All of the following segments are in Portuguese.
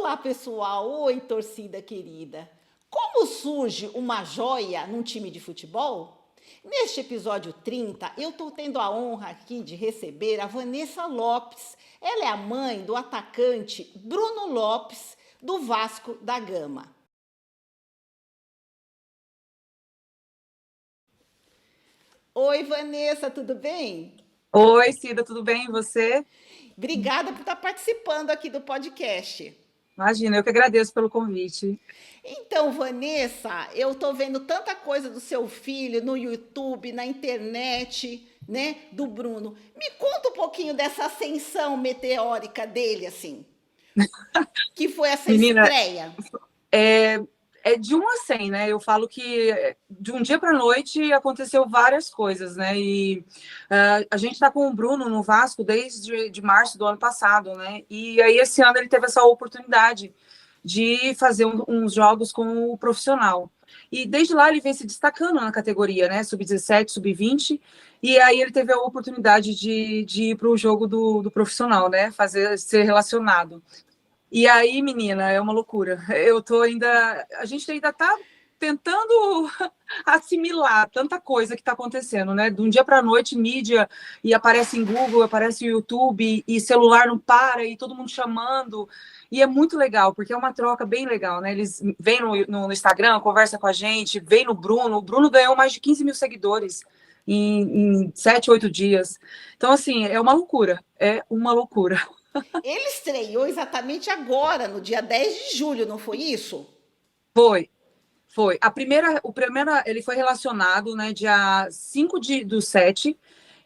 Olá, pessoal! Oi, torcida querida! Como surge uma joia num time de futebol? Neste episódio 30, eu estou tendo a honra aqui de receber a Vanessa Lopes. Ela é a mãe do atacante Bruno Lopes, do Vasco da Gama. Oi, Vanessa, tudo bem? Oi, Cida, tudo bem? E você? Obrigada por estar participando aqui do podcast. Imagina, eu que agradeço pelo convite. Então, Vanessa, eu tô vendo tanta coisa do seu filho no YouTube, na internet, né, do Bruno. Me conta um pouquinho dessa ascensão meteórica dele, assim, que foi essa Menina, estreia. é, é de 1 a 100, né? Eu falo que de um dia para a noite aconteceu várias coisas, né? E a gente está com o Bruno no Vasco desde de março do ano passado, né? E aí esse ano ele teve essa oportunidade de fazer uns jogos com o profissional. E desde lá ele vem se destacando na categoria, né? Sub-17, sub-20. E aí ele teve a oportunidade de ir para o jogo do profissional, né? Ser relacionado. E aí, menina, é uma loucura. Eu tô ainda. A gente ainda tá tentando assimilar tanta coisa que está acontecendo, né? De um dia para a noite, mídia, e aparece em Google, aparece no YouTube, e celular não para, e todo mundo chamando. E é muito legal, porque é uma troca bem legal, né? Eles vêm no Instagram, conversa com a gente, vem no Bruno. O Bruno ganhou mais de 15 mil seguidores em 7, 8 dias. Então, assim, é uma loucura. É uma loucura. Ele estreou exatamente agora, no dia 10 de julho, não foi isso? Foi. Foi. Ele foi relacionado, né, dia 5 do 7,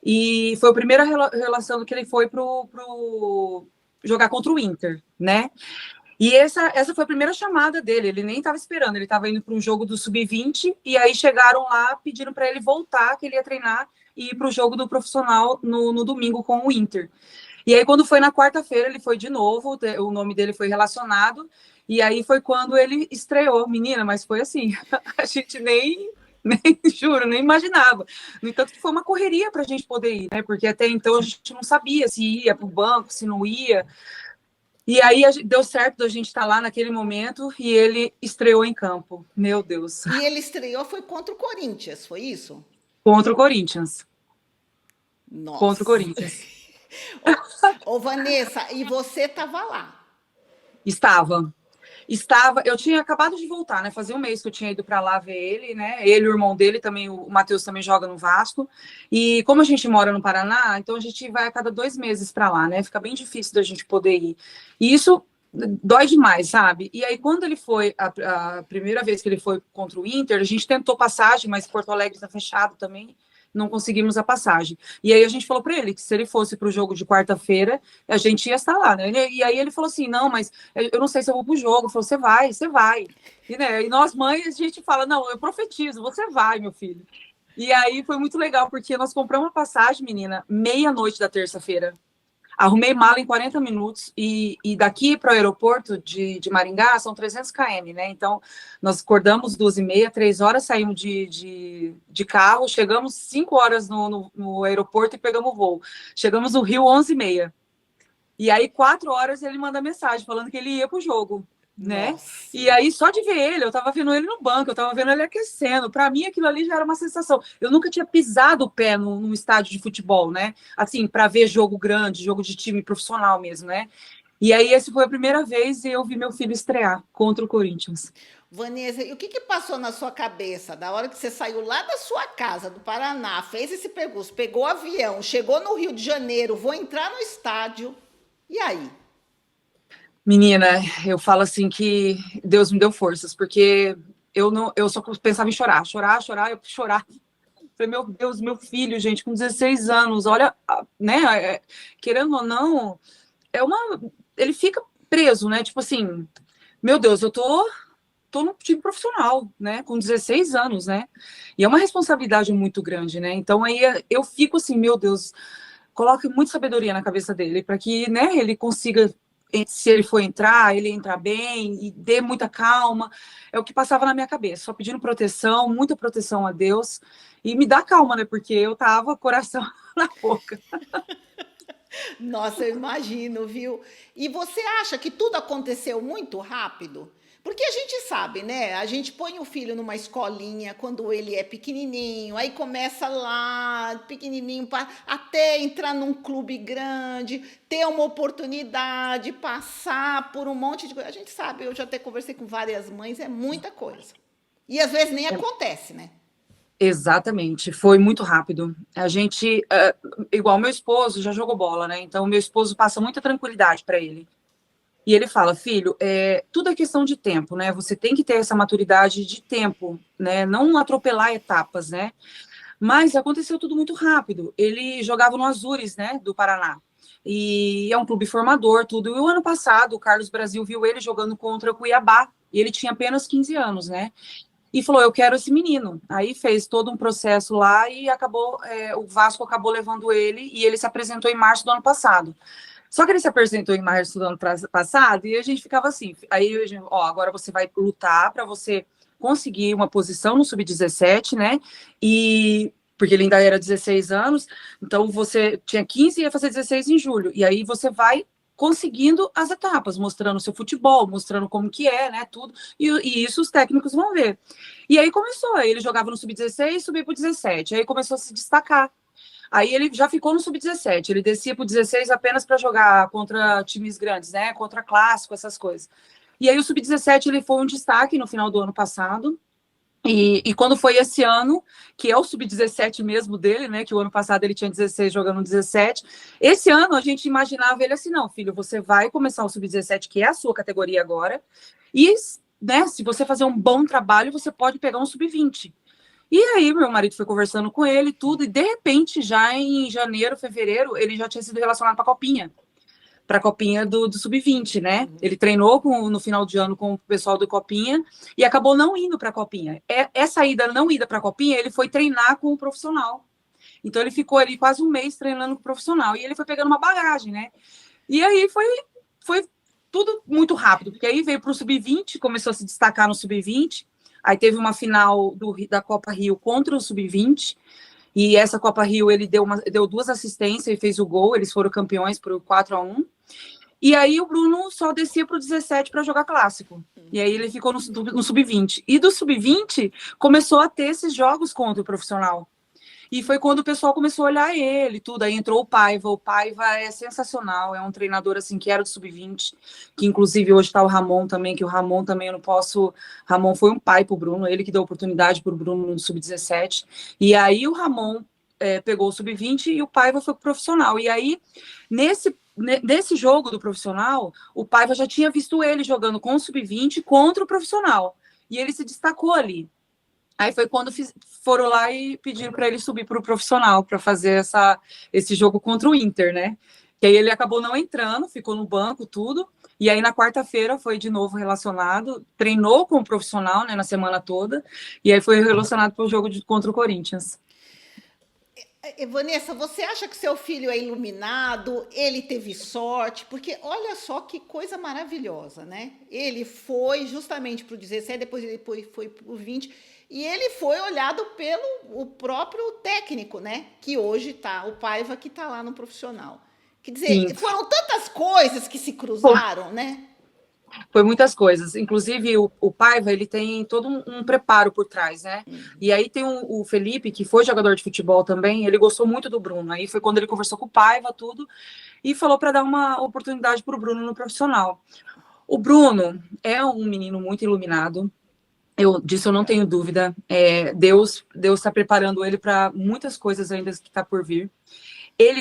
e foi a primeira relação que ele foi pro jogar contra o Inter, né? E essa foi a primeira chamada dele, ele nem estava esperando, ele estava indo para um jogo do Sub-20, e aí chegaram lá pedindo para ele voltar, que ele ia treinar e ir para o jogo do profissional no domingo com o Inter. E aí, quando foi na quarta-feira, ele foi de novo, o nome dele foi relacionado, e aí foi quando ele estreou, menina, mas foi assim, a gente nem juro, nem imaginava. No entanto, que foi uma correria para a gente poder ir, né? Porque até então a gente não sabia se ia para o banco, se não ia. E aí deu certo a gente estar lá naquele momento e ele estreou em campo. Meu Deus. E ele estreou foi contra o Corinthians, foi isso? Contra o Corinthians. Contra o Nossa. Corinthians. Ô, Vanessa, e você estava lá? Estava, eu tinha acabado de voltar, né? Fazia um mês que eu tinha ido para lá ver ele, né? Ele, o irmão dele também, o Matheus também joga no Vasco. E como a gente mora no Paraná, então a gente vai a cada 2 meses para lá, né? Fica bem difícil da gente poder ir. E isso dói demais, sabe? E aí, quando ele foi, a primeira vez que ele foi contra o Inter, a gente tentou passagem, mas Porto Alegre está fechado também. Não conseguimos a passagem. E aí a gente falou para ele que se ele fosse para o jogo de quarta-feira, a gente ia estar lá, né? E aí ele falou assim: não, mas eu não sei se eu vou pro jogo. Falou: você vai, você vai. E, né, e nós mães, a gente fala: não, eu profetizo, você vai, meu filho. E aí foi muito legal, porque nós compramos uma passagem, menina, meia-noite da terça-feira. Arrumei mala em 40 minutos e daqui para o aeroporto de Maringá são 300 km, né? Então, nós acordamos 2h30, 3 horas, saímos de carro, chegamos 5 horas no aeroporto e pegamos o voo. Chegamos no Rio 11h30. E aí, 4 horas, ele manda mensagem falando que ele ia pro jogo, né? Nossa. E aí, só de ver ele, eu tava vendo ele no banco, eu tava vendo ele aquecendo. Para mim, aquilo ali já era uma sensação. Eu nunca tinha pisado o pé num estádio de futebol, né? Assim, para ver jogo grande, jogo de time profissional mesmo, né? E aí, essa foi a primeira vez e eu vi meu filho estrear contra o Corinthians. Vanessa, e o que, que passou na sua cabeça da hora que você saiu lá da sua casa, do Paraná, fez esse percurso, pegou o avião, chegou no Rio de Janeiro, vou entrar no estádio, e aí? Menina, eu falo assim que Deus me deu forças, porque eu não, eu só pensava em chorar, chorar, chorar, eu chorar. Falei, meu Deus, meu filho, gente, com 16 anos, olha, né, querendo ou não, é uma, ele fica preso, né, tipo assim, meu Deus, eu tô no time profissional, né, com 16 anos, né, e é uma responsabilidade muito grande, né, então aí eu fico assim, meu Deus, coloque muita sabedoria na cabeça dele, para que, né, ele consiga, se ele for entrar, ele entrar bem e dê muita calma. É o que passava na minha cabeça, só pedindo proteção, muita proteção a Deus e me dá calma, né, porque eu tava coração na boca. Nossa, eu imagino, viu? E você acha que tudo aconteceu muito rápido? Porque a gente sabe, né? A gente põe o filho numa escolinha quando ele é pequenininho, aí começa lá, pequenininho, até entrar num clube grande, ter uma oportunidade, passar por um monte de coisa. A gente sabe, eu já até conversei com várias mães, é muita coisa. E às vezes nem acontece, né? Exatamente, foi muito rápido. A gente, igual meu esposo, já jogou bola, né? Então, meu esposo passa muita tranquilidade para ele. E ele fala, filho, tudo é questão de tempo, né? Você tem que ter essa maturidade de tempo, né? Não atropelar etapas, né? Mas aconteceu tudo muito rápido. Ele jogava no Azures, né? Do Paraná. E é um clube formador, tudo. E o ano passado, o Carlos Brasil viu ele jogando contra o Cuiabá. E ele tinha apenas 15 anos, né? E falou, eu quero esse menino. Aí fez todo um processo lá e acabou, o Vasco acabou levando ele e ele se apresentou em março do ano passado. Só que ele se apresentou em março do ano passado e a gente ficava assim. Aí, agora você vai lutar para você conseguir uma posição no Sub-17, né? E porque ele ainda era 16 anos, então você tinha 15 e ia fazer 16 em julho. E aí você vai conseguindo as etapas, mostrando o seu futebol, mostrando como que é, né, tudo, e isso os técnicos vão ver. E aí começou, ele jogava no Sub-16, subiu para o 17, aí começou a se destacar. Aí ele já ficou no Sub-17, ele descia para o 16 apenas para jogar contra times grandes, né, contra clássico, essas coisas. E aí o Sub-17 ele foi um destaque no final do ano passado, e quando foi esse ano, que é o Sub-17 mesmo dele, né? Que o ano passado ele tinha 16 jogando 17. Esse ano a gente imaginava ele assim, não, filho, você vai começar o Sub-17, que é a sua categoria agora, e né, se você fazer um bom trabalho, você pode pegar um Sub-20. E aí, meu marido foi conversando com ele, tudo, e de repente, já em janeiro, fevereiro, ele já tinha sido relacionado para a Copinha. Para a Copinha do Sub-20, né? Ele treinou no final de ano com o pessoal do Copinha e acabou não indo para a Copinha. Essa ida, não ida para a Copinha, ele foi treinar com o profissional. Então ele ficou ali quase um mês treinando com o profissional e ele foi pegando uma bagagem, né? E aí foi tudo muito rápido, porque aí veio para o Sub-20, começou a se destacar no Sub-20, aí teve uma final da Copa Rio contra o Sub-20, e essa Copa Rio ele deu 2 assistências e fez o gol, eles foram campeões por 4-1. E aí o Bruno só descia para o 17 para jogar clássico. E aí ele ficou no Sub-20. E do Sub-20 começou a ter esses jogos contra o profissional. E foi quando o pessoal começou a olhar ele, tudo. Aí entrou o Paiva. O Paiva é sensacional, é um treinador assim que era do Sub-20, que inclusive hoje está o Ramon também, que o Ramon também eu não posso. Ramon foi um pai para o Bruno, ele que deu oportunidade para o Bruno no Sub-17. E aí o Ramon pegou o Sub-20 e o Paiva foi pro profissional. E aí, nesse jogo do profissional, o Paiva já tinha visto ele jogando com o Sub-20 contra o profissional. E ele se destacou ali. Aí foi quando foram lá e pediram para ele subir para o profissional para fazer esse jogo contra o Inter, né? Que aí ele acabou não entrando, ficou no banco, tudo. E aí na quarta-feira foi de novo relacionado, treinou com o profissional, né, na semana toda. E aí foi relacionado para o jogo contra o Corinthians. Vanessa, você acha que seu filho é iluminado? Ele teve sorte? Porque olha só que coisa maravilhosa, né? Ele foi justamente para o 17, depois ele foi para o 20, e ele foi olhado pelo o próprio técnico, né? Que hoje está, o Paiva que está lá no profissional. Quer dizer, Sim. foram tantas coisas que se cruzaram, né? Foi muitas coisas. Inclusive, o Paiva, ele tem todo um preparo por trás, né? E aí tem o Felipe, que foi jogador de futebol também, ele gostou muito do Bruno. Aí foi quando ele conversou com o Paiva, tudo, e falou para dar uma oportunidade para o Bruno no profissional. O Bruno é um menino muito iluminado, disso eu não tenho dúvida. Deus está preparando ele para muitas coisas ainda que está por vir.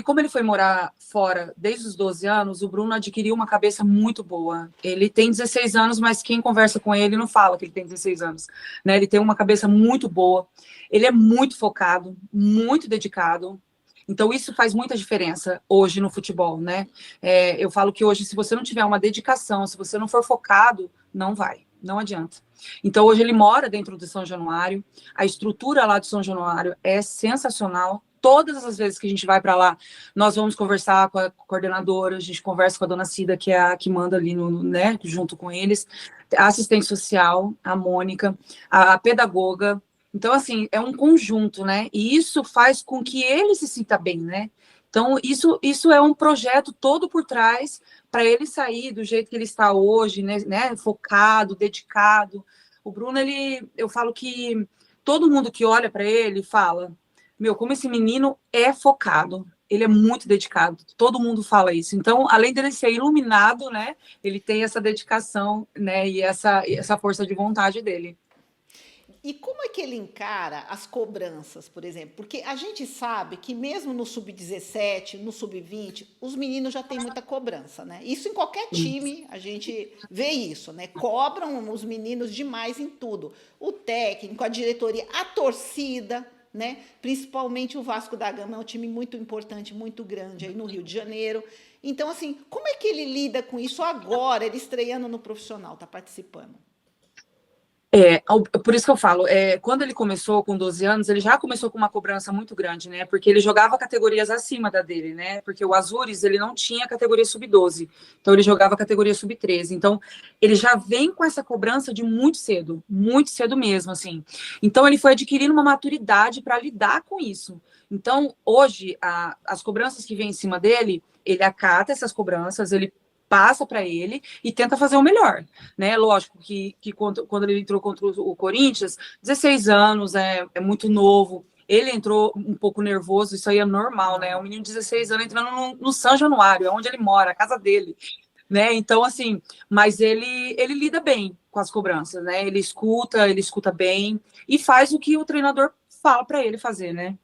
Como ele foi morar fora desde os 12 anos, o Bruno adquiriu uma cabeça muito boa. Ele tem 16 anos, mas quem conversa com ele não fala que ele tem 16 anos, né? Ele tem uma cabeça muito boa, ele é muito focado, muito dedicado. Então, isso faz muita diferença hoje no futebol, né? Eu falo que hoje, se você não tiver uma dedicação, se você não for focado, não vai, não adianta. Então, hoje ele mora dentro de São Januário, a estrutura lá de São Januário é sensacional. Todas as vezes que a gente vai para lá, nós vamos conversar com a coordenadora, a gente conversa com a dona Cida, que é a que manda ali, né, junto com eles, a assistente social, a Mônica, a pedagoga. Então, assim, é um conjunto, né? E isso faz com que ele se sinta bem, né? Então, isso é um projeto todo por trás para ele sair do jeito que ele está hoje, né, focado, dedicado. O Bruno, eu falo que todo mundo que olha para ele fala, meu, como esse menino é focado, ele é muito dedicado, todo mundo fala isso. Então, além dele ser iluminado, né, ele tem essa dedicação, né, e essa força de vontade dele. E como é que ele encara as cobranças, por exemplo? Porque a gente sabe que mesmo no sub-17, no sub-20, os meninos já têm muita cobrança, né? Isso em qualquer time, a gente vê isso, né? Cobram os meninos demais em tudo. O técnico, a diretoria, a torcida, né? Principalmente o Vasco da Gama é um time muito importante, muito grande aí no Rio de Janeiro. Então, assim, como é que ele lida com isso agora, ele estreando no profissional, tá participando? Por isso que eu falo, quando ele começou com 12 anos, ele já começou com uma cobrança muito grande, né? Porque ele jogava categorias acima da dele, né? Porque o Azures, ele não tinha categoria sub-12, então ele jogava categoria sub-13. Então, ele já vem com essa cobrança de muito cedo mesmo, assim. Então, ele foi adquirindo uma maturidade para lidar com isso. Então, hoje, as cobranças que vêm em cima dele, ele acata essas cobranças, ele passa para ele e tenta fazer o melhor, né? Lógico que quando ele entrou contra o Corinthians, 16 anos, é muito novo, ele entrou um pouco nervoso, isso aí é normal, né? Um menino de 16 anos entrando no São Januário, é onde ele mora, a casa dele, né? Então, assim, mas ele lida bem com as cobranças, né? Ele escuta bem e faz o que o treinador fala para ele fazer, né?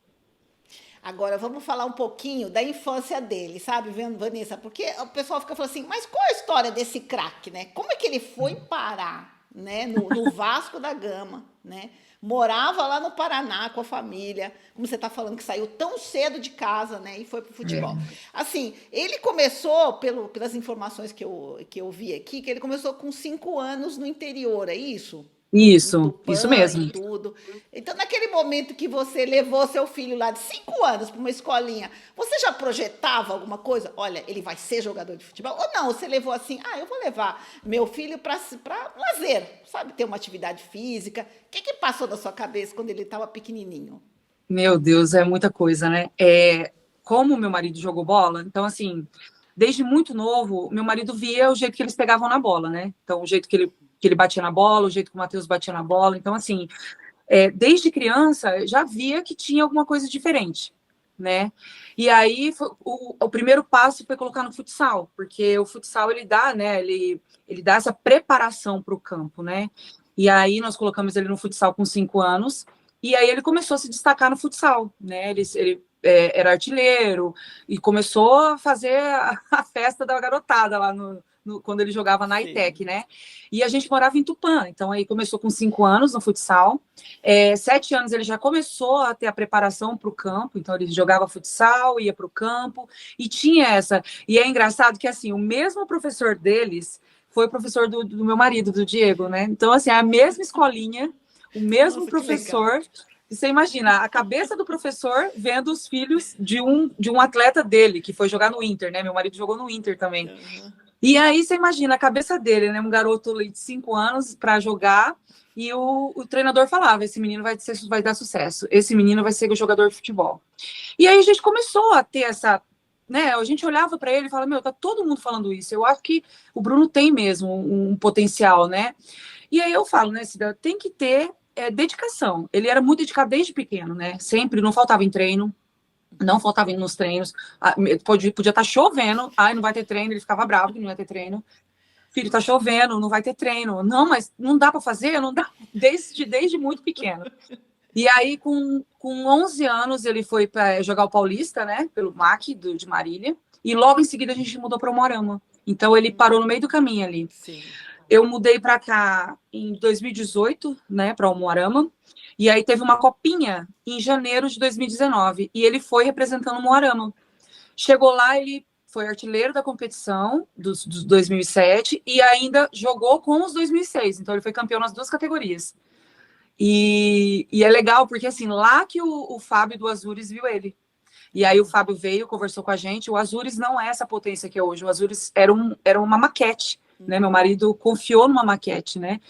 Agora, vamos falar um pouquinho da infância dele, sabe, Vanessa? Porque o pessoal fica falando assim, mas qual é a história desse craque, né? Como é que ele foi parar, né, no Vasco da Gama, né? Morava lá no Paraná com a família, como você está falando, que saiu tão cedo de casa, né, e foi para o futebol. Assim, ele começou, pelas informações que eu vi aqui, que ele começou com 5 anos no interior, é isso? Em Isso Tupã e mesmo. tudo. Então, naquele momento que você levou seu filho lá de 5 anos para uma escolinha, você já projetava alguma coisa? Olha, ele vai ser jogador de futebol? Ou não? Você levou assim, eu vou levar meu filho para lazer, sabe? Ter uma atividade física. O que passou na sua cabeça quando ele estava pequenininho? Meu Deus, é muita coisa, né? Como meu marido jogou bola, então, assim, desde muito novo, meu marido via o jeito que eles pegavam na bola, né? Então, o jeito que ele batia na bola, o jeito que o Matheus batia na bola. Então, assim, desde criança, já via que tinha alguma coisa diferente, né? E aí, o primeiro passo foi colocar no futsal, porque o futsal, ele dá, né? Ele dá essa preparação para o campo, né? E aí, nós colocamos ele no futsal com 5 anos, e aí ele começou a se destacar no futsal, né? Ele era artilheiro e começou a fazer a festa da garotada lá quando ele jogava na ITEC, né? E a gente morava em Tupã, então aí começou com 5 anos no futsal. 7 anos ele já começou a ter a preparação para o campo, então ele jogava futsal, ia para o campo e tinha essa. E é engraçado que assim, o mesmo professor deles foi professor do meu marido, do Diego, né? Então, assim, a mesma escolinha, o mesmo Nossa, professor. Você imagina a cabeça do professor vendo os filhos de um atleta dele, que foi jogar no Inter, né? Meu marido jogou no Inter também. E aí você imagina a cabeça dele, né? Um garoto de 5 anos para jogar, e o treinador falava: esse menino vai dar sucesso, esse menino vai ser o jogador de futebol. E aí a gente começou a ter essa. Né, a gente olhava para ele e falava: meu, tá todo mundo falando isso. Eu acho que o Bruno tem mesmo um potencial, né? E aí eu falo, né, Cida, tem que ter dedicação. Ele era muito dedicado desde pequeno, né? Sempre, não faltava em treino, não faltava nos treinos. Podia estar chovendo, não vai ter treino, ele ficava bravo que não ia ter treino. Filho, tá chovendo, não vai ter treino. Não, mas não dá para fazer, não dá, desde muito pequeno. E aí, com 11 anos, ele foi para jogar o Paulista, né, pelo MAC de Marília, e logo em seguida a gente mudou para o Moarama. Então, ele parou no meio do caminho ali. Sim. Eu mudei para cá em 2018, né, para o Moarama, e aí teve uma copinha em janeiro de 2019, e ele foi representando o Moarama. Chegou lá, ele foi artilheiro da competição dos 2007 e ainda jogou com os 2006, então ele foi campeão nas 2 categorias. E é legal, porque assim, lá que o Fábio do Azures viu ele. E aí o Fábio veio, conversou com a gente. O Azures não é essa potência que é hoje. O Azures era uma maquete, né? Meu marido confiou numa maquete, né?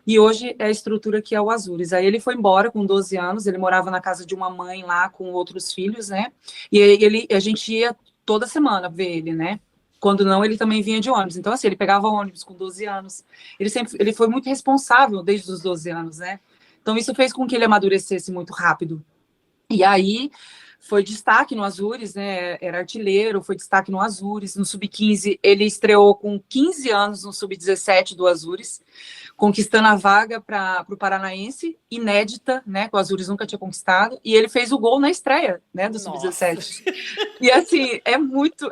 E hoje é a estrutura que é o Azures. Aí ele foi embora com 12 anos, ele morava na casa de uma mãe lá com outros filhos, né? E aí a gente ia toda semana ver ele, né? Quando não, ele também vinha de ônibus. Então, assim, ele pegava ônibus com 12 anos. Ele foi muito responsável desde os 12 anos, né? Então, isso fez com que ele amadurecesse muito rápido. E aí foi destaque no Azures, né? Era artilheiro, foi destaque no Azures. No Sub-15, ele estreou com 15 anos no Sub-17 do Azures, conquistando a vaga para o Paranaense, inédita, né? Que o Azures nunca tinha conquistado. E ele fez o gol na estreia, né? Do Sub-17. E assim, é muito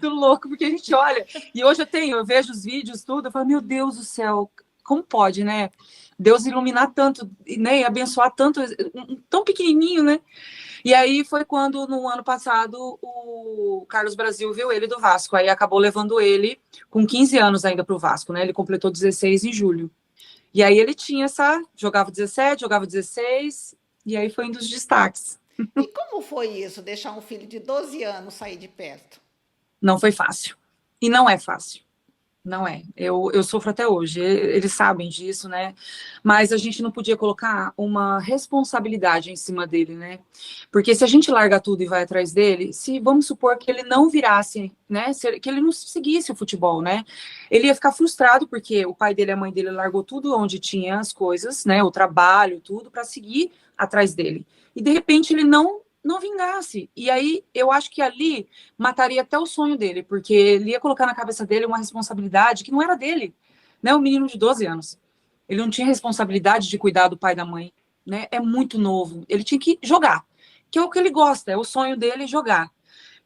louco, porque a gente olha. E hoje eu vejo os vídeos, tudo, eu falo, meu Deus do céu, como pode, né? Deus iluminar tanto, né? E abençoar tanto, tão pequenininho, né? E aí foi quando, no ano passado, o Carlos Brasil viu ele do Vasco. Aí acabou levando ele com 15 anos ainda para o Vasco, né? Ele completou 16 em julho. E aí ele tinha jogava 17, jogava 16, e aí foi um dos destaques. E como foi isso, deixar um filho de 12 anos sair de perto? Não foi fácil. E não é fácil. Não é. Eu sofro até hoje. Eles sabem disso, né? Mas a gente não podia colocar uma responsabilidade em cima dele, né? Porque se a gente larga tudo e vai atrás dele, se vamos supor que ele não virasse, né? Que ele não seguisse o futebol, né? Ele ia ficar frustrado porque o pai dele e a mãe dele largou tudo onde tinha as coisas, né? O trabalho, tudo, para seguir atrás dele. E de repente ele não vingasse. E aí eu acho que ali mataria até o sonho dele, porque ele ia colocar na cabeça dele uma responsabilidade que não era dele, né? Um menino de 12 anos. Ele não tinha responsabilidade de cuidar do pai e da mãe, né? É muito novo. Ele tinha que jogar, que é o que ele gosta, é o sonho dele jogar.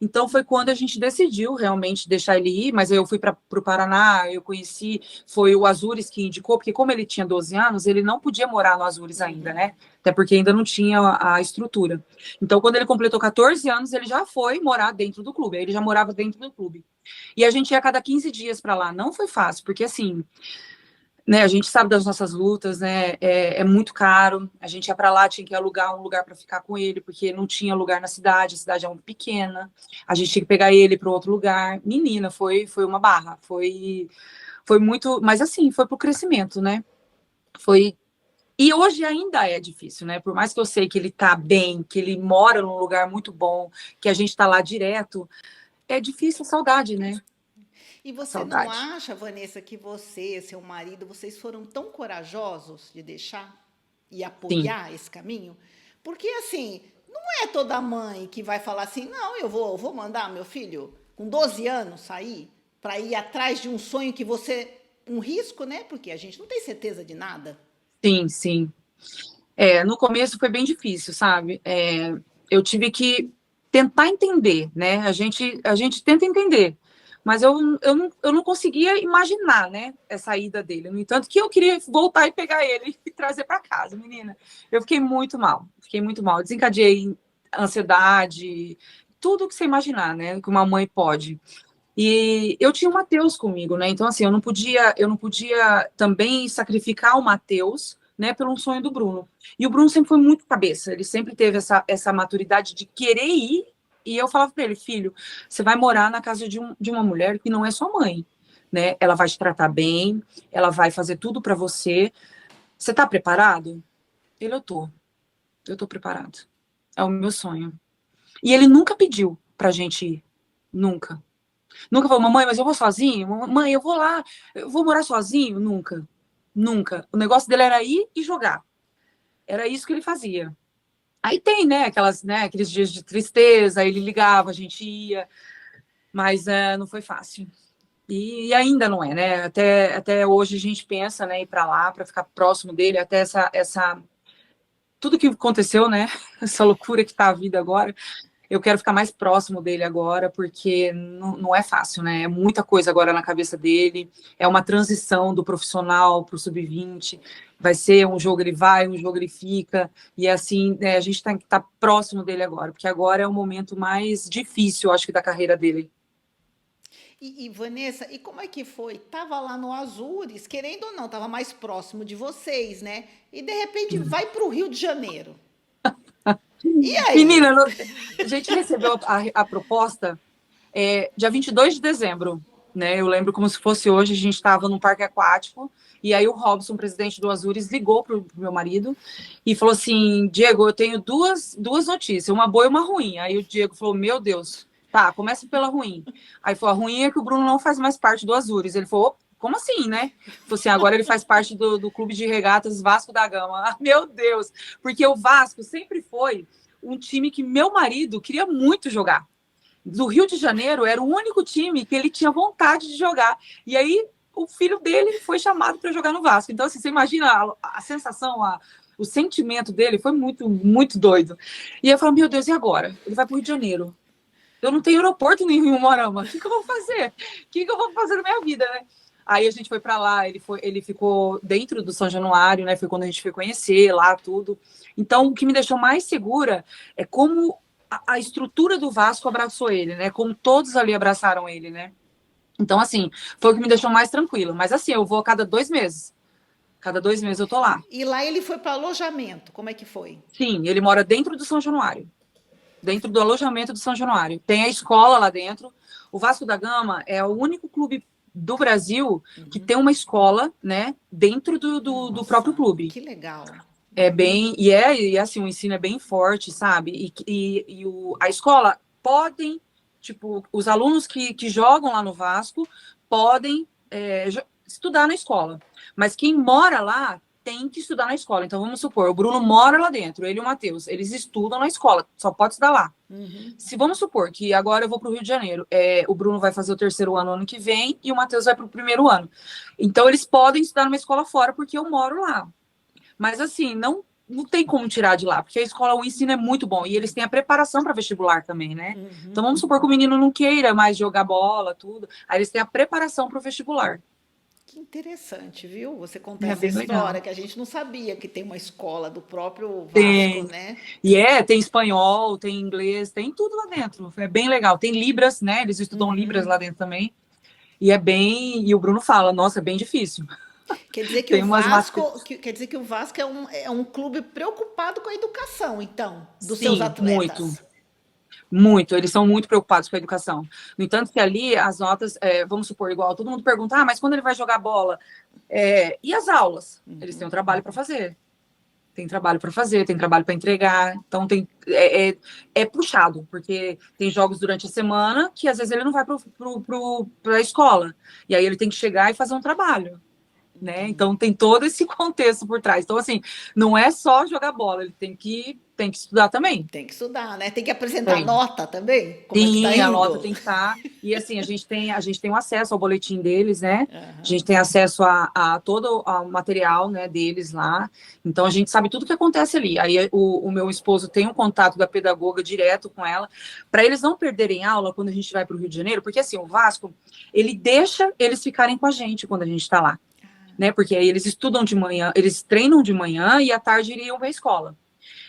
Então foi quando a gente decidiu realmente deixar ele ir, mas eu fui para o Paraná, eu conheci, foi o Azures que indicou, porque como ele tinha 12 anos, ele não podia morar no Azures ainda, né? Até porque ainda não tinha a estrutura. Então, quando ele completou 14 anos, ele já foi morar dentro do clube, aí ele já morava dentro do clube. E a gente ia a cada 15 dias para lá. Não foi fácil, porque assim, né, a gente sabe das nossas lutas, né? É muito caro. A gente ia para lá, tinha que alugar um lugar para ficar com ele, porque não tinha lugar na cidade, a cidade é muito pequena. A gente tinha que pegar ele para outro lugar. Menina, foi uma barra. Foi muito, mas assim, foi pro crescimento, né? Foi. E hoje ainda é difícil, né? Por mais que eu sei que ele tá bem, que ele mora num lugar muito bom, que a gente tá lá direto, é difícil a saudade, né? E você não Saudade. acha, Vanessa, que você e seu marido, vocês foram tão corajosos de deixar e Sim. apoiar esse caminho? Porque, assim, não é toda mãe que vai falar assim, não, eu vou mandar meu filho com 12 anos sair para ir atrás de um sonho que você... Um risco, né? Porque a gente não tem certeza de nada. Sim, sim. No começo foi bem difícil, sabe? Eu tive que tentar entender, né? A gente tenta entender, mas eu não conseguia imaginar, né? Essa ida dele. No entanto, que eu queria voltar e pegar ele e trazer para casa, menina. Eu fiquei muito mal, fiquei muito mal. Desencadeei ansiedade, tudo que você imaginar, né? Que uma mãe pode. E eu tinha o Matheus comigo, né? Então, assim, eu não podia também sacrificar o Matheus, né, pelo um sonho do Bruno. E o Bruno sempre foi muito cabeça, ele sempre teve essa maturidade de querer ir. E eu falava para ele, filho, você vai morar na casa de uma mulher que não é sua mãe, né? Ela vai te tratar bem, ela vai fazer tudo para você. Você tá preparado? Eu tô preparado. É o meu sonho. E ele nunca pediu pra gente ir, nunca. Nunca falou, mamãe, mas eu vou sozinho? Mãe, eu vou lá, eu vou morar sozinho? Nunca. Nunca. O negócio dele era ir e jogar. Era isso que ele fazia. Aí tem, né, aqueles dias de tristeza, ele ligava, a gente ia, mas não foi fácil. E ainda não é, né? Até hoje a gente pensa, né, ir para lá, para ficar próximo dele, até tudo que aconteceu, né? Essa loucura que tá a vida agora, eu quero ficar mais próximo dele agora, porque não é fácil, né? É muita coisa agora na cabeça dele. É uma transição do profissional para o sub-20. Vai ser um jogo ele vai, um jogo ele fica. E assim, né, a gente tem que estar próximo dele agora, porque agora é o momento mais difícil, acho que, da carreira dele. Vanessa, e como é que foi? Tava lá no Azures, querendo ou não, tava mais próximo de vocês, né? E de repente vai para o Rio de Janeiro. E aí? Menina, a gente recebeu a proposta dia 22 de dezembro. né? Eu lembro como se fosse hoje, a gente estava num parque aquático, e aí o Robson, presidente do Azures, ligou pro meu marido e falou assim: Diego, eu tenho duas notícias, uma boa e uma ruim. Aí o Diego falou: meu Deus, tá, começa pela ruim. Aí falou: a ruim é que o Bruno não faz mais parte do Azures. Ele falou: como assim, né? Falou assim: agora ele faz parte do clube de regatas Vasco da Gama. Ah, meu Deus, porque o Vasco sempre foi um time que meu marido queria muito jogar. Do Rio de Janeiro era o único time que ele tinha vontade de jogar. E aí o filho dele foi chamado para jogar no Vasco. Então, assim, você imagina a sensação, o sentimento dele foi muito, muito doido. E eu falo, meu Deus, e agora? Ele vai para o Rio de Janeiro. Eu não tenho aeroporto nenhum em Umuarama. O que eu vou fazer? O que eu vou fazer na minha vida, né? Aí a gente foi para lá, ele ficou dentro do São Januário, né? Foi quando a gente foi conhecer lá tudo. Então, o que me deixou mais segura é como a estrutura do Vasco abraçou ele, né? Como todos ali abraçaram ele, né? Então, assim, foi o que me deixou mais tranquilo. Mas, assim, eu vou a cada 2 meses. Cada 2 meses eu tô lá. E lá ele foi para alojamento, como é que foi? Sim, ele mora dentro do São Januário. Dentro do alojamento do São Januário. Tem a escola lá dentro. O Vasco da Gama é o único clube do Brasil que tem uma escola, né? Dentro do próprio clube. Que legal. É bem, e assim, o ensino é bem forte, sabe? A escola podem, tipo, os alunos que jogam lá no Vasco podem estudar na escola. Mas quem mora lá tem que estudar na escola. Então, vamos supor, o Bruno mora lá dentro, ele e o Matheus, eles estudam na escola, só pode estudar lá. Se vamos supor que agora eu vou para o Rio de Janeiro, o Bruno vai fazer o 3º ano que vem e o Matheus vai para o 1º ano. Então, eles podem estudar numa escola fora porque eu moro lá. Mas, assim, não tem como tirar de lá, porque a escola, o ensino é muito bom. E eles têm a preparação para vestibular também, né? Então, vamos supor que o menino não queira mais jogar bola, tudo. Aí eles têm a preparação para o vestibular. Que interessante, viu? Você contar É essa bem legal. história, que a gente não sabia que tem uma escola do próprio Vasco, Tem. né? E tem espanhol, tem inglês, tem tudo lá dentro. É bem legal. Tem Libras, né? Eles estudam Libras lá dentro também. E é bem. E o Bruno fala, nossa, é bem difícil. Quer dizer que Tem o umas Vasco, matérias. quer dizer que o Vasco é um clube preocupado com a educação, então, dos seus Sim, muito. atletas. Muito, eles são muito preocupados com a educação. No entanto, que ali as notas, vamos supor, igual todo mundo pergunta, mas quando ele vai jogar bola? E as aulas? Eles têm um trabalho para fazer. Tem trabalho para fazer, tem trabalho para entregar. Então, é puxado, porque tem jogos durante a semana que às vezes ele não vai para a escola. E aí ele tem que chegar e fazer um trabalho. Né? Então tem todo esse contexto por trás. Então, assim, não é só jogar bola, ele tem que estudar também. Tem que estudar, né? Tem que apresentar Tem. nota também, como é que tá Sim, a nota indo. tem que estar. E assim, a gente tem um acesso ao boletim deles, né? A Aham. gente tem acesso a todo o material, né, deles lá. Então a gente sabe tudo que acontece ali. Aí o meu esposo tem um contato da pedagoga direto com ela, para eles não perderem aula quando a gente vai para o Rio de Janeiro, porque assim, o Vasco, ele deixa eles ficarem com a gente quando a gente está lá, né? Porque aí eles estudam de manhã, eles treinam de manhã e à tarde iriam para a escola.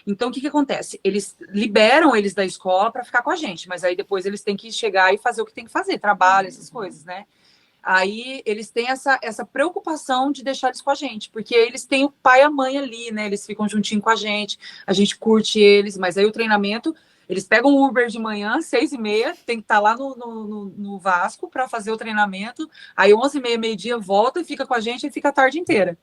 Então, o que acontece? Eles liberam eles da escola para ficar com a gente, mas aí depois eles têm que chegar e fazer o que tem que fazer, trabalho, essas coisas, né? Aí eles têm essa preocupação de deixar eles com a gente, porque eles têm o pai e a mãe ali, né? Eles ficam juntinho com a gente curte eles, mas aí o treinamento, eles pegam o Uber de manhã, 6h30, tem que estar lá no Vasco para fazer o treinamento, aí 11h30, meio-dia, volta e fica com a gente e fica a tarde inteira.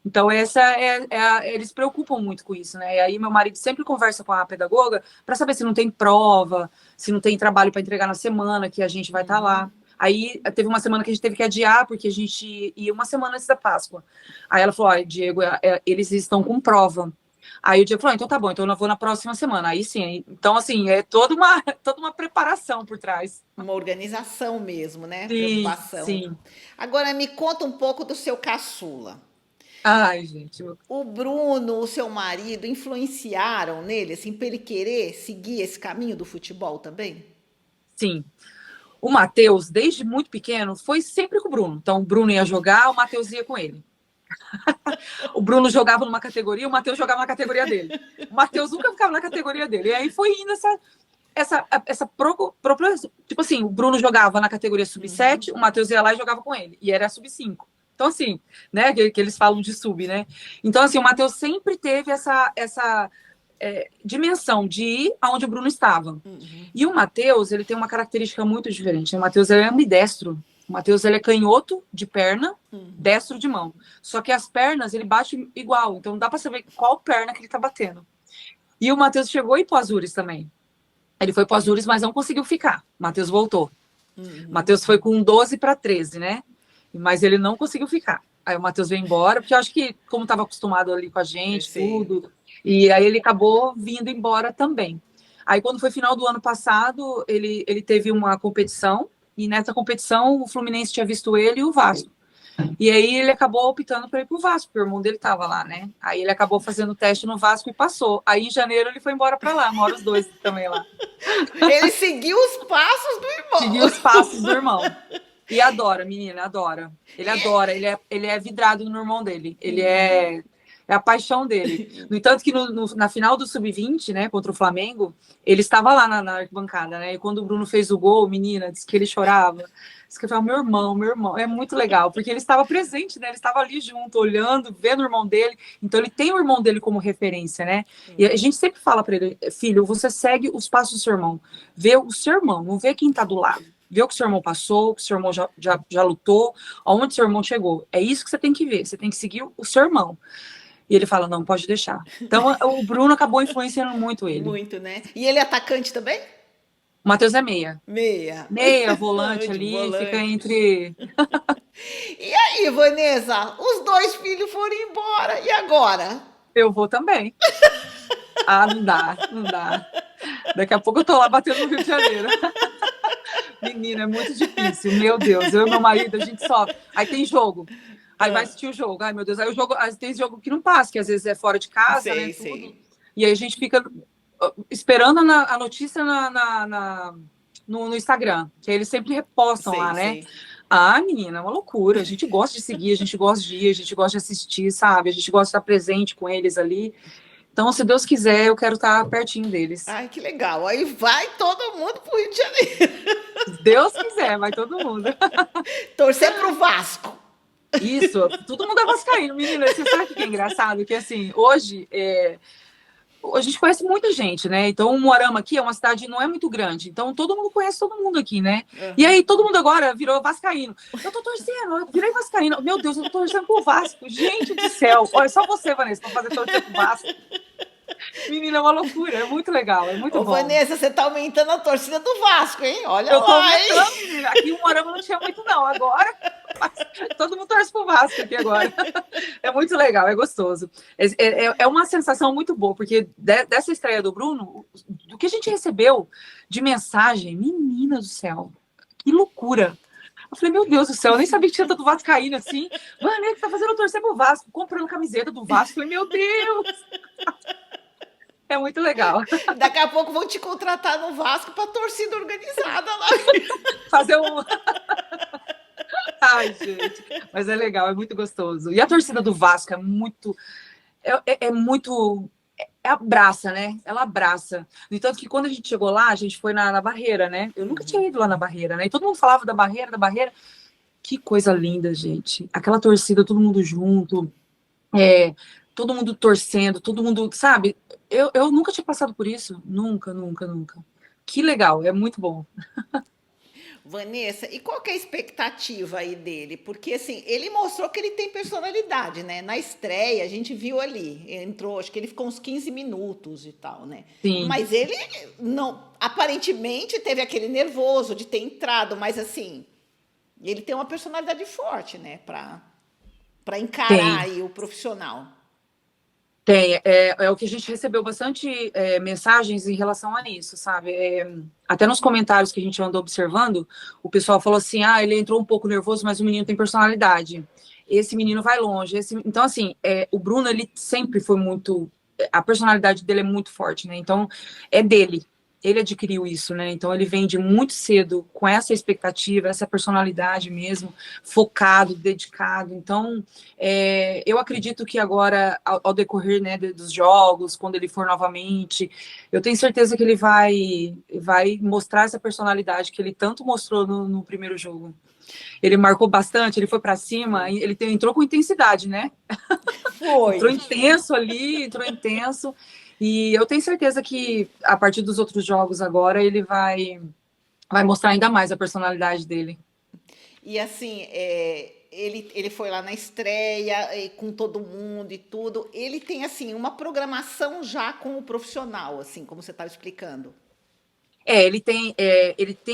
Então, eles preocupam muito com isso, né? E aí, meu marido sempre conversa com a pedagoga para saber se não tem prova, se não tem trabalho para entregar na semana que a gente vai estar lá. Aí, teve uma semana que a gente teve que adiar, porque a gente ia uma semana antes da Páscoa. Aí ela falou: Diego, eles estão com prova. Aí o Diego falou: então tá bom, então eu vou na próxima semana. Aí sim, então assim, é toda uma, toda uma preparação por trás. Uma organização mesmo, né? Sim, Preocupação. sim. Agora me conta um pouco do seu caçula. Ai, gente, O Bruno, o seu marido, influenciaram nele, assim, para ele querer seguir esse caminho do futebol também? sim. O Matheus, desde muito pequeno, foi sempre com o Bruno. Então, o Bruno ia jogar, o Matheus ia com ele. O Bruno jogava numa categoria, o Matheus jogava na categoria dele. O Matheus nunca ficava na categoria dele. E aí foi indo tipo assim, o Bruno jogava na categoria sub-7, o Matheus ia lá e jogava com ele. E era sub-5. Então, assim, né, que eles falam de sub, né? Então, assim, o Matheus sempre teve essa dimensão de ir aonde o Bruno estava. E o Matheus, ele tem uma característica muito diferente. O Matheus é ambidestro. O Matheus, ele é canhoto de perna, destro de mão. Só que as pernas, ele bate igual. Então, não dá para saber qual perna que ele tá batendo. E o Matheus chegou a ir pro Azures também. Ele foi pro Azures, mas não conseguiu ficar. O Matheus voltou. O Matheus foi com 12 para 13, né? Mas ele não conseguiu ficar. Aí o Matheus veio embora, porque eu acho que, como estava acostumado ali com a gente, tudo, e aí ele acabou vindo embora também. Aí, quando foi final do ano passado, ele teve uma competição, e nessa competição o Fluminense tinha visto ele e o Vasco. E aí ele acabou optando para ir pro Vasco, porque o irmão dele estava lá, né? Aí ele acabou fazendo o teste no Vasco e passou. Aí, em janeiro, ele foi embora para lá, mora os dois também lá. Ele seguiu os passos do irmão. Seguiu os passos do irmão. E adora, menina, adora. Ele adora, ele é vidrado no irmão dele. Ele é a paixão dele. No entanto que na final do Sub-20, né, contra o Flamengo, ele estava lá na arquibancada, né? E quando o Bruno fez o gol, menina, disse que ele chorava. Disse que ele falava, meu irmão. É muito legal, porque ele estava presente, né? Ele estava ali junto, olhando, vendo o irmão dele. Então ele tem o irmão dele como referência, né? E a gente sempre fala para ele, filho, você segue os passos do seu irmão. Vê o seu irmão, não vê quem está do lado. Vê o que seu irmão passou, o que seu irmão já lutou, aonde seu irmão chegou. É isso que você tem que ver, você tem que seguir o seu irmão. E ele fala, não, pode deixar. Então, o Bruno acabou influenciando muito ele. Muito, né? E ele é atacante também? O Matheus é meia. Meia, volante ali, volante. Fica entre... E aí, Vanessa, os 2 filhos foram embora, e agora? Eu vou também. Não dá. Daqui a pouco eu tô lá batendo no Rio de Janeiro. Menina, é muito difícil, meu Deus. Eu e meu marido, a gente sofre. Aí tem jogo. Aí vai assistir o jogo. Ai, meu Deus. Aí o jogo, tem jogo que não passa, que às vezes é fora de casa, né? Tudo. E aí a gente fica esperando a notícia no Instagram, que aí eles sempre repostam lá, né? Menina, é uma loucura. A gente gosta de seguir, a gente gosta de ir, a gente gosta de assistir, sabe? A gente gosta de estar presente com eles ali. Então, se Deus quiser, eu quero estar pertinho deles. Ai, que legal. Aí vai todo mundo pro Rio de Janeiro. Se Deus quiser, vai todo mundo. Torcer pro Vasco. Isso, todo mundo é vascaíno, menina. Você sabe o que é engraçado? Que, assim, hoje a gente conhece muita gente, né? Então, o Moarama aqui é uma cidade não é muito grande. Então, todo mundo conhece todo mundo aqui, né? E aí, todo mundo agora virou vascaíno. Eu tô torcendo, eu virei vascaíno. Meu Deus, eu tô torcendo pro Vasco. Gente do céu. Olha, só você, Vanessa, pra fazer torcer pro Vasco. Menina, é uma loucura. É muito legal, é muito bom. Vanessa, você tá aumentando a torcida do Vasco, hein? Olha eu tô lá, aumentando, menina. Aqui o Moarama não tinha muito, não. Agora, todo mundo torce pro Vasco aqui agora. É muito legal, é gostoso. É uma sensação muito boa, porque dessa estreia do Bruno, do que a gente recebeu de mensagem, menina do céu, que loucura. Eu falei, meu Deus do céu, eu nem sabia que tinha tanto vascaíno assim. Mano, ele tá fazendo eu torcer pro Vasco, comprando camiseta do Vasco. Eu falei, meu Deus! É muito legal. Daqui a pouco vão te contratar no Vasco para torcida organizada lá. Fazer um... Ai, gente. Mas é legal, é muito gostoso. E a torcida do Vasco é muito... abraça, né? Ela abraça. No entanto que quando a gente chegou lá, a gente foi na Barreira, né? Eu nunca tinha ido lá na Barreira, né? E todo mundo falava da Barreira. Que coisa linda, gente. Aquela torcida, todo mundo junto. Todo mundo torcendo, todo mundo, sabe? Eu nunca tinha passado por isso. Nunca. Que legal, é muito bom. Vanessa, e qual que é a expectativa aí dele? Porque, assim, ele mostrou que ele tem personalidade, né? Na estreia, a gente viu ali, entrou, acho que ele ficou uns 15 minutos e tal, né? Sim. Mas ele, não, aparentemente, teve aquele nervoso de ter entrado, mas, assim, ele tem uma personalidade forte, né? Para encarar aí o profissional. Tem, é o que a gente recebeu bastante mensagens em relação a isso, sabe? Até nos comentários que a gente andou observando, o pessoal falou assim, ele entrou um pouco nervoso, mas o menino tem personalidade. Esse menino vai longe. Então, assim, o Bruno, ele sempre foi muito... A personalidade dele é muito forte, né? Então, é dele. Ele adquiriu isso, né? Então, ele vem de muito cedo com essa expectativa, essa personalidade mesmo, focado, dedicado. Então, eu acredito que agora, ao decorrer, né, dos jogos, quando ele for novamente, eu tenho certeza que ele vai mostrar essa personalidade que ele tanto mostrou no primeiro jogo. Ele marcou bastante, ele foi para cima, ele entrou com intensidade, né? Foi. Entrou intenso ali, entrou intenso. E eu tenho certeza que, a partir dos outros jogos agora, ele vai mostrar ainda mais a personalidade dele. E assim, ele foi lá na estreia com todo mundo e tudo. Ele tem assim uma programação já com o profissional, assim, como você estava explicando. Ele tem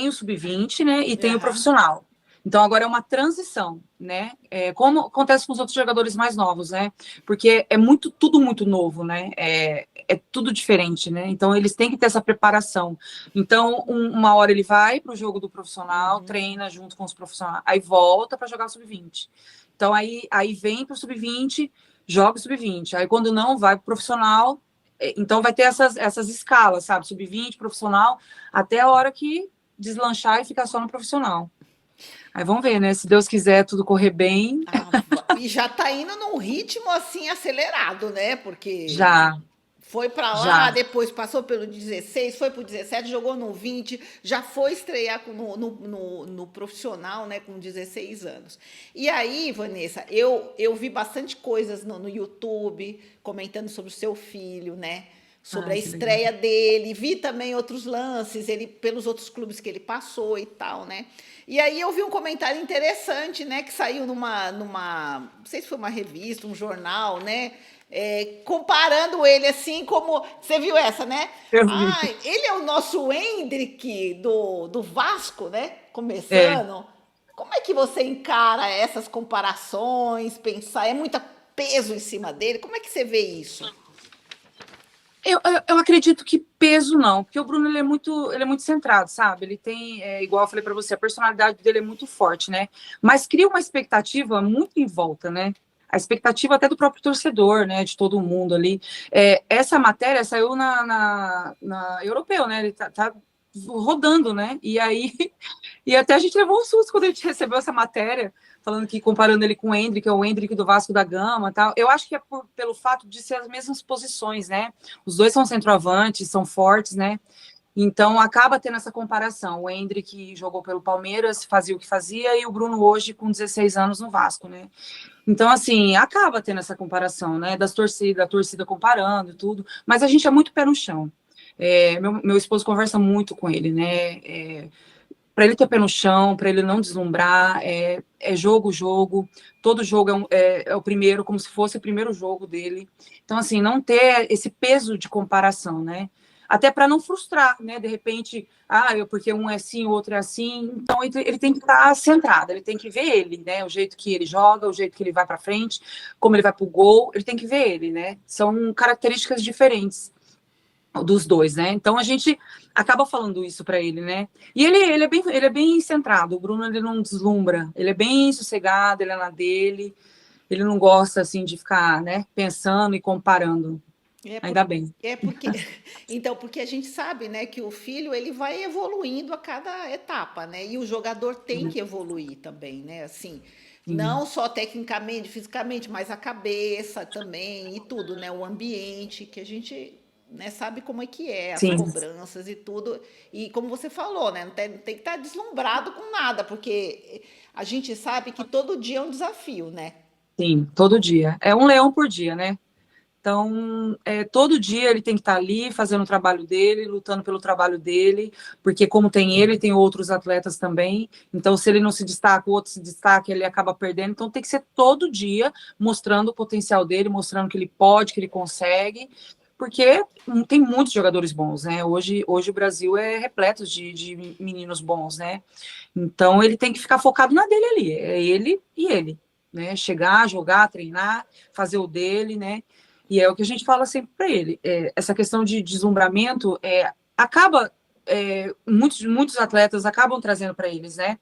o sub-20, né, e tem o Aham. profissional. Então agora é uma transição, né? Como acontece com os outros jogadores mais novos, né? Porque é tudo muito novo, né? É tudo diferente, né? Então eles têm que ter essa preparação. Então uma hora ele vai para o jogo do profissional, Uhum. treina junto com os profissionais, aí volta para jogar sub-20. Então aí vem para o sub-20, joga o sub-20. Aí quando não vai para o profissional, então vai ter essas escalas, sabe? Sub-20, profissional, até a hora que deslanchar e ficar só no profissional. Aí vamos ver, né? Se Deus quiser tudo correr bem, E já tá indo num ritmo assim acelerado, né? Porque já, foi para lá, já. depois passou pelo 16, foi pro 17, jogou no 20, já foi estrear no profissional, né, com 16 anos. E aí, Vanessa, eu vi bastante coisas no YouTube comentando sobre o seu filho, né? Sobre a Ai, que legal. estreia dele, vi também outros lances, ele pelos outros clubes que ele passou e tal, né? E aí eu vi um comentário interessante, né, que saiu não sei se foi uma revista, um jornal, né, comparando ele assim como. Você viu essa, né? Eu vi. Ah, ele é o nosso Hendrick do Vasco, né? É. Começando. Como é que você encara essas comparações? Pensar, é muito peso em cima dele? Como é que você vê isso? Eu acredito que peso não, porque o Bruno ele é muito centrado, sabe? Ele tem, igual eu falei para você, a personalidade dele é muito forte, né? Mas cria uma expectativa muito em volta, né? A expectativa até do próprio torcedor, né? De todo mundo ali. Essa matéria saiu na Europeu, né? Ele tá rodando, né? E aí, e até a gente levou um susto quando a gente recebeu essa matéria, falando que comparando ele com o Endrick, é o Endrick do Vasco da Gama e tal. Eu acho que é pelo fato de ser as mesmas posições, né? Os dois são centroavantes, são fortes, né? Então acaba tendo essa comparação. O Endrick jogou pelo Palmeiras, fazia o que fazia, e o Bruno hoje com 16 anos no Vasco, né? Então, assim, acaba tendo essa comparação, né? Das torcidas, a torcida comparando e tudo, mas a gente é muito pé no chão. Meu esposo conversa muito com ele, né? Para ele ter pé no chão, para ele não deslumbrar, jogo, todo jogo é o primeiro, como se fosse o primeiro jogo dele. Então, assim, não ter esse peso de comparação, né? Até para não frustrar, né? De repente, porque um é assim, o outro é assim. Então, ele tem que estar centrado, ele tem que ver ele, né? O jeito que ele joga, o jeito que ele vai para frente, como ele vai para o gol, ele tem que ver ele, né? São características diferentes dos dois, né? Então a gente acaba falando isso para ele, né? E ele é bem centrado. O Bruno ele não deslumbra, ele é bem sossegado, ele é na dele, ele não gosta assim de ficar, né? Pensando e comparando. É, por, Ainda bem. é porque então porque a gente sabe, né, que o filho ele vai evoluindo a cada etapa, né? E o jogador tem que evoluir também, né? Assim, Sim, não só tecnicamente, fisicamente, mas a cabeça também e tudo, né? O ambiente que a gente, né, sabe como é que é, as sim, cobranças e tudo. E como você falou, né, não tem que estar deslumbrado com nada, porque a gente sabe que todo dia é um desafio, né? sim, todo dia. É um leão por dia, né? Então, todo dia ele tem que estar ali fazendo o trabalho dele, lutando pelo trabalho dele, porque como tem ele, tem outros atletas também. Então, se ele não se destaca, o outro se destaca, ele acaba perdendo. Então, tem que ser todo dia mostrando o potencial dele, mostrando que ele pode, que ele consegue, porque tem muitos jogadores bons, né? Hoje o Brasil é repleto de meninos bons, né? Então, ele tem que ficar focado na dele ali, é ele e ele. Né, chegar, jogar, treinar, fazer o dele, né? E é o que a gente fala sempre para ele. Essa questão de deslumbramento acaba. Muitos atletas acabam trazendo para eles, né?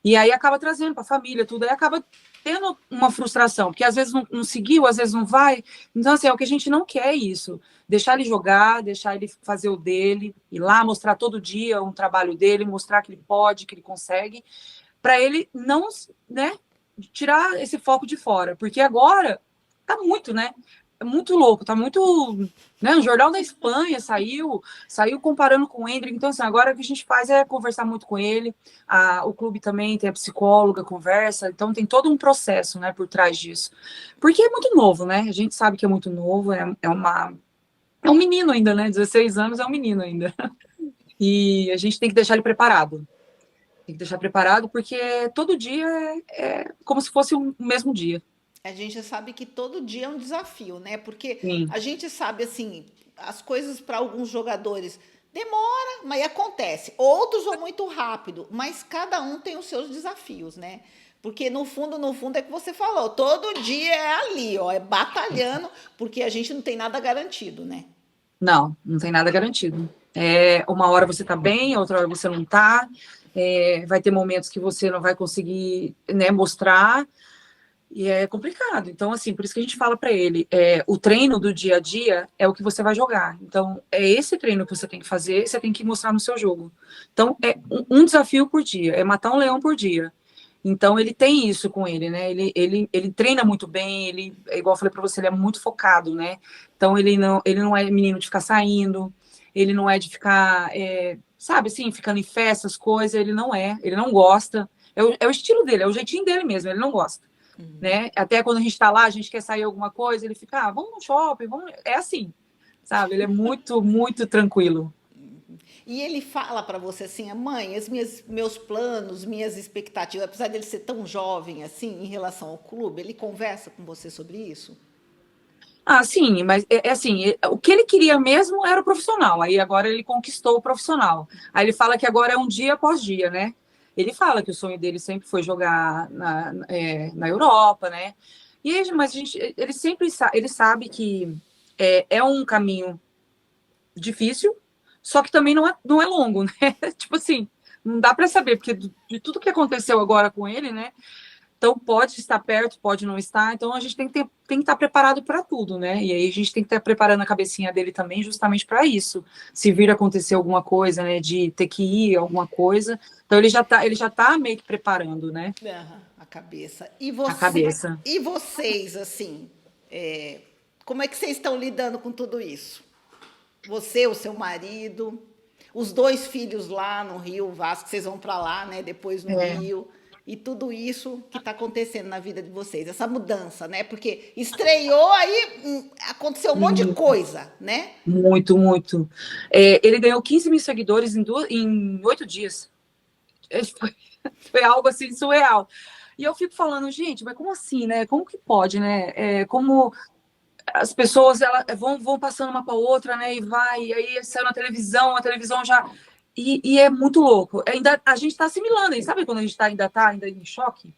E aí acaba trazendo para a família, tudo, aí acaba tendo uma frustração, porque às vezes não seguiu, às vezes não vai. Então, assim, é o que a gente não quer isso. Deixar ele jogar, deixar ele fazer o dele, ir lá, mostrar todo dia um trabalho dele, mostrar que ele pode, que ele consegue, para ele não, né, tirar esse foco de fora, porque agora tá muito, né? É muito louco, tá muito, né? O Jornal da Espanha saiu comparando com o Endrick. Então, assim, agora o que a gente faz é conversar muito com ele. O clube também tem a psicóloga, conversa. Então, tem todo um processo, né, por trás disso. Porque é muito novo, né? A gente sabe que é muito novo, é um menino ainda, né? 16 anos é um menino ainda. E a gente tem que deixar ele preparado. Tem que deixar preparado, porque todo dia é como se fosse o mesmo dia. A gente sabe que todo dia é um desafio, né? Porque Sim. a gente sabe assim, as coisas para alguns jogadores demora, mas acontece. Outros vão muito rápido, mas cada um tem os seus desafios, né? Porque no fundo é que você falou, todo dia é ali, ó, é batalhando, porque a gente não tem nada garantido, né? Não, não tem nada garantido. Uma hora você tá bem, outra hora você não tá. Vai ter momentos que você não vai conseguir, né, mostrar. E é complicado. Então, assim, por isso que a gente fala para ele, o treino do dia a dia é o que você vai jogar. Então, é esse treino que você tem que fazer, você tem que mostrar no seu jogo. Então, é um desafio por dia, é matar um leão por dia. Então, ele tem isso com ele, né? Ele treina muito bem, igual eu falei para você, ele é muito focado, né? Então, ele não é menino de ficar saindo, ele não é de ficar, sabe assim, ficando em festas, coisas, ele não gosta. É o estilo dele, é o jeitinho dele mesmo, ele não gosta. Né? Até quando a gente está lá, a gente quer sair alguma coisa, ele fica, vamos no shopping, vamos. É assim, sabe? Ele é muito, muito tranquilo. E ele fala para você assim, mãe, meus planos, minhas expectativas, apesar dele ser tão jovem assim, em relação ao clube, ele conversa com você sobre isso? Ah, sim, mas assim, o que ele queria mesmo era o profissional. Aí agora ele conquistou o profissional. Aí ele fala que agora é um dia após dia, né? Ele fala que o sonho dele sempre foi jogar na Europa, né? Mas ele sempre ele sabe que é um caminho difícil, só que também não é longo, né? Tipo assim, não dá para saber, porque de tudo que aconteceu agora com ele, né? Então pode estar perto, pode não estar, então a gente tem que estar preparado para tudo, né? E aí a gente tem que estar preparando a cabecinha dele também justamente para isso. Se vir acontecer alguma coisa, né, de ter que ir, alguma coisa, então ele já tá meio que preparando, né? A cabeça. A cabeça. E vocês, assim, como é que vocês estão lidando com tudo isso? Você, o seu marido, os dois filhos lá no Rio, Vasco, vocês vão para lá, né? Depois no É. Rio. E tudo isso que está acontecendo na vida de vocês, essa mudança, né? Porque estreou aí, aconteceu um monte de coisa, né? Muito, muito. Ele ganhou 15 mil seguidores em 8 dias. Foi algo assim surreal. E eu fico falando, gente, mas como assim, né? Como que pode, né? Como as pessoas vão passando uma para outra, né? E aí saiu na televisão, a televisão já. E é muito louco. Ainda a gente está assimilando, hein? Sabe quando a gente ainda em choque?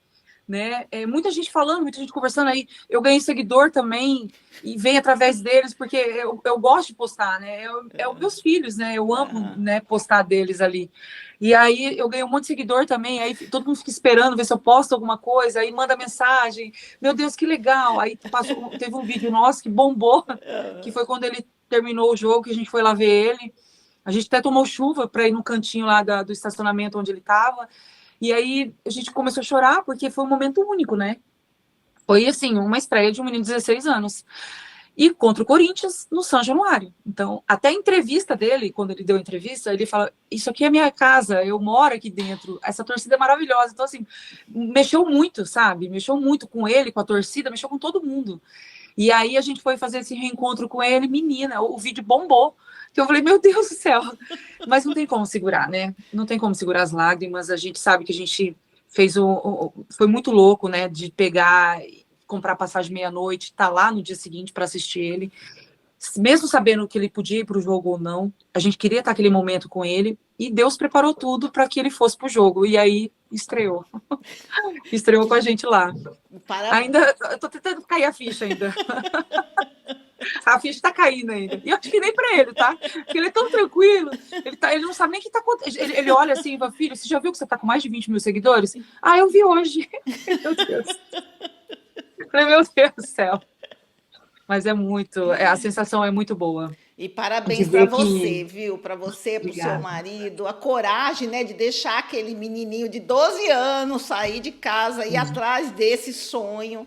Né? Muita gente falando, muita gente conversando aí. Eu ganhei seguidor também e vem através deles, porque eu gosto de postar, né? Os meus filhos, né? Eu amo, né, postar deles ali. E aí eu ganhei um monte de seguidor também, aí todo mundo fica esperando ver se eu posto alguma coisa, aí manda mensagem. Meu Deus, que legal! Aí teve um vídeo nosso que bombou, que foi quando ele terminou o jogo, que a gente foi lá ver ele. A gente até tomou chuva para ir no cantinho lá do estacionamento onde ele estava. E aí a gente começou a chorar, porque foi um momento único, né? Foi, assim, uma estreia de um menino de 16 anos. E contra o Corinthians, no São Januário. Então, até a entrevista dele, quando ele deu a entrevista, ele fala, isso aqui é minha casa, eu moro aqui dentro, essa torcida é maravilhosa. Então, assim, mexeu muito, sabe? Mexeu muito com ele, com a torcida, mexeu com todo mundo. E aí a gente foi fazer esse reencontro com ele, menina, o vídeo bombou. Que eu falei, meu Deus do céu. Mas não tem como segurar, né? Não tem como segurar as lágrimas. A gente sabe que a gente fez foi muito louco, né? De pegar, comprar passagem meia-noite, estar lá no dia seguinte para assistir ele. Mesmo sabendo que ele podia ir para o jogo ou não, a gente queria estar aquele momento com ele. E Deus preparou tudo para que ele fosse para o jogo. E aí estreou. Estreou com a gente lá. Ainda, eu tô tentando cair a ficha ainda. A ficha tá caindo ainda. E eu acho que nem pra ele, tá? Porque ele é tão tranquilo. Ele não sabe nem o que tá acontecendo. Ele olha assim e fala, filho, você já viu que você tá com mais de 20 mil seguidores? Ah, eu vi hoje. Meu Deus. Eu falei, meu Deus do céu. Mas é muito, a sensação é muito boa. E De parabéns para ver você, que. viu? Para você, para o seu Obrigada. marido, a coragem, né, de deixar aquele menininho de 12 anos sair de casa e ir atrás desse sonho,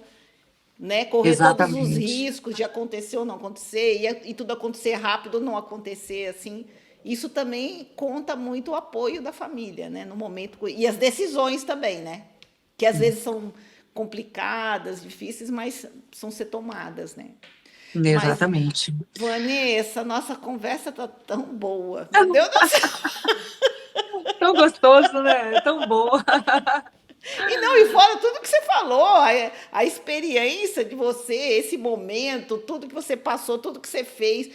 né? Correr todos os Exatamente. riscos de acontecer ou não acontecer, e tudo acontecer rápido ou não acontecer, assim. Isso também conta muito o apoio da família, né? No momento. E as decisões também, né? Que às vezes são complicadas, difíceis, mas são ser tomadas, né? Mas, Exatamente. Vanessa, nossa conversa tá tão boa. Meu Deus do céu. tão gostoso, né? É tão bom. E não, e fora tudo que você falou, a experiência de você, esse momento, tudo que você passou, tudo que você fez,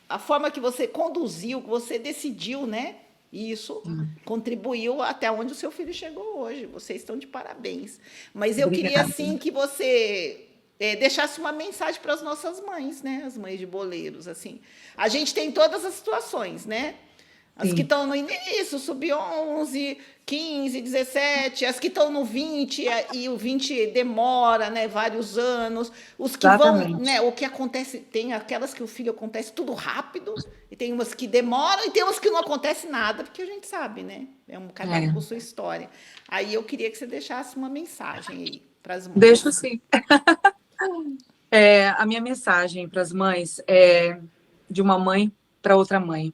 a forma que você conduziu, que você decidiu, né? E isso contribuiu até onde o seu filho chegou hoje. Vocês estão de parabéns. Mas eu queria, Obrigada. assim, que você deixasse uma mensagem para as nossas mães, né? As mães de boleiros, assim. A gente tem todas as situações, né? As que Sim, estão no início, sub-11, 15, 17, as que estão no 20 e o 20 demora, né, vários anos, os que vão, exatamente. né, o que acontece, tem aquelas que o filho acontece tudo rápido, e tem umas que demoram, e tem umas que não acontece nada, porque a gente sabe, né, cada um É, com sua história. Aí eu queria que você deixasse uma mensagem aí para as deixo mães. sim. A minha mensagem para as mães é de uma mãe para outra mãe,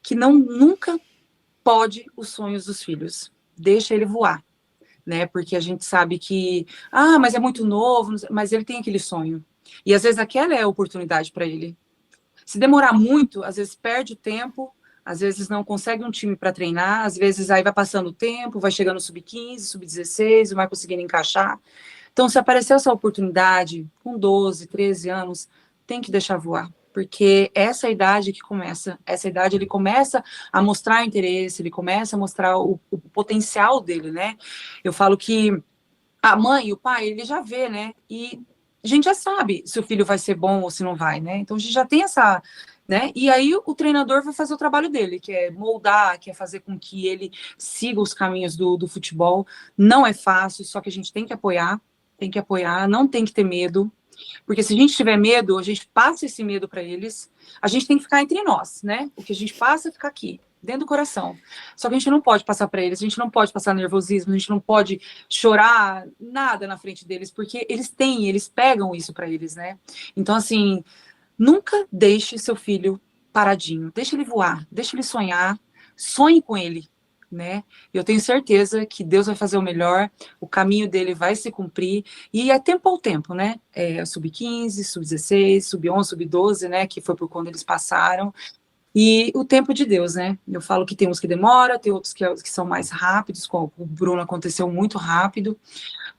que não nunca pode os sonhos dos filhos. Deixa ele voar, né? Porque a gente sabe que, mas é muito novo, mas ele tem aquele sonho. E às vezes aquela é a oportunidade para ele. Se demorar muito, às vezes perde o tempo, às vezes não consegue um time para treinar, às vezes aí vai passando o tempo, vai chegando no sub-15, sub-16, não vai conseguindo encaixar. Então, se aparecer essa oportunidade com 12, 13 anos, tem que deixar voar. Porque essa é a idade que começa, essa idade ele começa a mostrar interesse, ele começa a mostrar o potencial dele, né? Eu falo que a mãe e o pai, ele já vê, né? E a gente já sabe se o filho vai ser bom ou se não vai, né? Então a gente já tem essa, né? E aí o treinador vai fazer o trabalho dele, que é moldar, que é fazer com que ele siga os caminhos do futebol. Não é fácil, só que a gente tem que apoiar, não tem que ter medo, porque se a gente tiver medo, a gente passa esse medo para eles. A gente tem que ficar entre nós, né? O que a gente passa é ficar aqui, dentro do coração. Só que a gente não pode passar para eles, a gente não pode passar nervosismo, a gente não pode chorar nada na frente deles, porque eles pegam isso para eles, né? Então, assim, nunca deixe seu filho paradinho, deixe ele voar, deixe ele sonhar, sonhe com ele, né? Eu tenho certeza que Deus vai fazer o melhor, o caminho dele vai se cumprir, e é tempo ao tempo, né? Sub-15, sub-16, sub-11, sub-12, né? Que foi por quando eles passaram, e o tempo de Deus, né? Eu falo que tem uns que demora, tem outros que são mais rápidos, como o Bruno aconteceu muito rápido,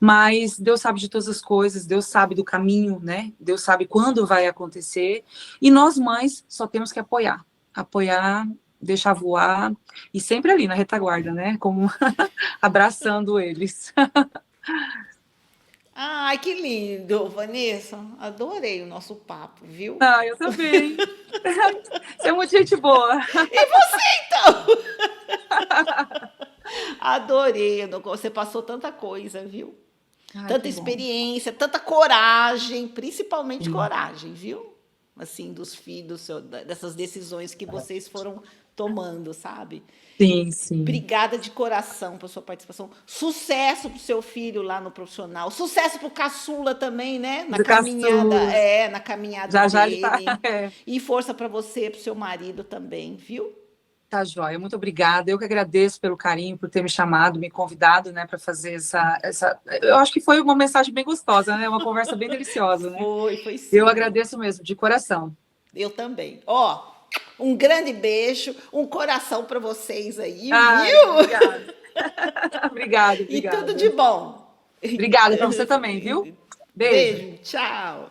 mas Deus sabe de todas as coisas, Deus sabe do caminho, né? Deus sabe quando vai acontecer, e nós mães só temos que apoiar, deixar voar, e sempre ali na retaguarda, né? Como abraçando eles. Ai, que lindo, Vanessa. Adorei o nosso papo, viu? Eu também. Você é muito gente boa. E você, então? Adorei, você passou tanta coisa, viu? Ai, Tanta que bom. experiência, tanta coragem, principalmente Sim, coragem, viu? Assim, dos filhos, dessas decisões que vocês foram tomando, sabe? sim. Sim. Obrigada de coração pela sua participação. Sucesso pro seu filho lá no profissional. Sucesso pro caçula também, né? Do Caçu, Na caminhada já já ele tá. dele. E força para você, pro seu marido também, viu? Tá, joia. Muito obrigada. Eu que agradeço pelo carinho, por ter me chamado, me convidado, né, para fazer essa. Eu acho que foi uma mensagem bem gostosa, né? Uma conversa bem deliciosa, né? Foi Eu sim. agradeço mesmo, de coração. Eu também. Ó, um grande beijo, um coração para vocês aí, Ai, viu? obrigada. Obrigada, E tudo de obrigada. bom. Obrigada para você também, viu? Beijo. Beijo, tchau.